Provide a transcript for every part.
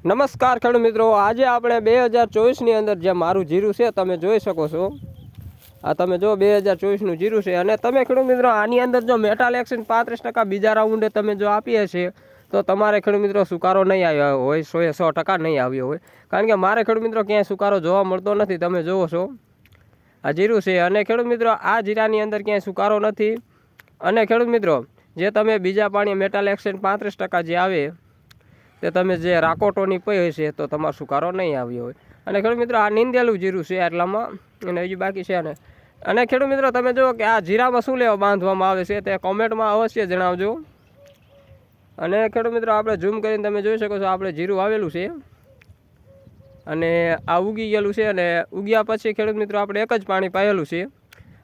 નમસ્કાર ખેડૂત મિત્રો, આજે આપણે 2024ની અંદર જે મારું જીરું છે તમે જોઈ શકો છો. આ તમે જો 2024નું જીરું છે. અને તમે ખેડૂત મિત્રો આની અંદર જો મેટાલ એક્શન 35% બીજા રાઉન્ડે તમે જો આપીએ છે તો તમારે ખેડૂત મિત્રો સુકારો નહીં આવ્યો હોય, 100% નહીં આવ્યો હોય. કારણ કે મારે ખેડૂત મિત્રો ક્યાંય સુકારો જોવા મળતો નથી. તમે જુઓ છો આ જીરું છે. અને ખેડૂત મિત્રો આ જીરાની અંદર ક્યાંય સુકારો નથી. અને ખેડૂત મિત્રો જે તમે બીજા પાણી મેટાલ એક્શન 35% જે આવે તે તમે જે રાકોટોની પઈ છે તો તમારો સુકારો નહીં આવ્યો હોય. અને ખેડૂત મિત્રો આ નીંદેલું જીરું છે એટલામાં, અને હજી બાકી છે. અને ખેડૂત મિત્રો તમે જુઓ કે આ જીરામાં શું લેવા બાંધવામાં આવે છે તે કોમેન્ટમાં અવશ્ય જણાવજો. અને ખેડૂત મિત્રો આપણે ઝૂમ કરીને તમે જોઈ શકો છો આપણે જીરું આવેલું છે અને આ ઉગી ગયેલું છે. અને ઉગ્યા પછી ખેડૂત મિત્રો આપણે એક જ પાણી પાયેલું છે,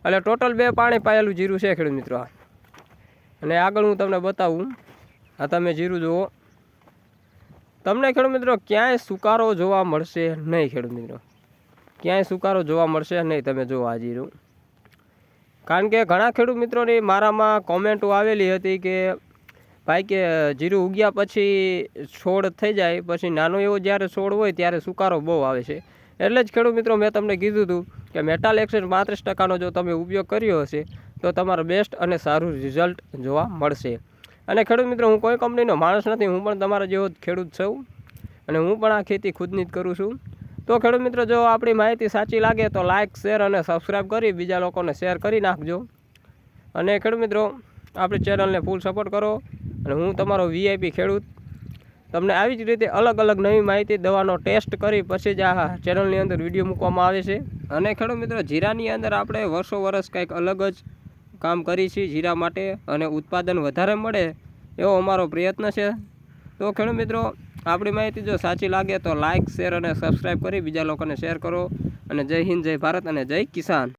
એટલે ટોટલ 2 પાણી પાયેલું જીરું છે ખેડૂત મિત્રો. અને આગળ હું તમને બતાવું. આ તમે જીરું જુઓ, તમને ખેડૂત મિત્રો ક્યાંય સુકારો જોવા મળશે નહીં. ખેડૂત મિત્રો ક્યાંય સુકારો જોવા મળશે નહીં. તમે જુઓ આ જીરું. કારણ કે ઘણા ખેડૂત મિત્રોની મારામાં કોમેન્ટો આવેલી હતી કે ભાઈ કે જીરું ઉગ્યા પછી છોડ થઈ જાય, પછી નાનો એવો જ્યારે છોડ હોય ત્યારે સુકારો બહુ આવે છે. એટલે જ ખેડૂત મિત્રો મેં તમને કીધું હતું કે મેટાલ એક્શન 35%નો જો તમે ઉપયોગ કર્યો હશે તો તમારું બેસ્ટ અને સારું રિઝલ્ટ જોવા મળશે. અને ખેડૂત મિત્રો હું કોઈ કંપનીનો માણસ નથી, હું પણ તમારા જેવો ખેડૂત છું. અને હું પણ આ ખેતી ખુદની જ કરું છું. તો ખેડૂત મિત્રો જો આપણી માહિતી સાચી લાગે તો લાઇક, શેર અને સબસ્ક્રાઈબ કરી બીજા લોકોને શેર કરી નાખજો. અને ખેડૂત મિત્રો આપણી ચેનલને ફૂલ સપોર્ટ કરો. અને હું તમારો VIP ખેડૂત તમને આવી જ રીતે અલગ અલગ નવી માહિતી દવાનો ટેસ્ટ કરી પછી જ આ ચેનલની અંદર વિડીયો મૂકવામાં આવે છે. અને ખેડૂત મિત્રો જીરાની અંદર આપણે વર્ષ કંઈક અલગ જ કામ કરી છીએ જીરા માટે, અને ઉત્પાદન વધારે મળે એવો અમારો પ્રયત્ન છે. તો ખેડૂત મિત્રો આપણી માહિતી જો સાચી લાગે તો લાઇક, શેર અને સબસ્ક્રાઈબ કરી બીજા લોકોને શેર કરો. અને જય હિન્દ, જય ભારત અને જય કિસાન.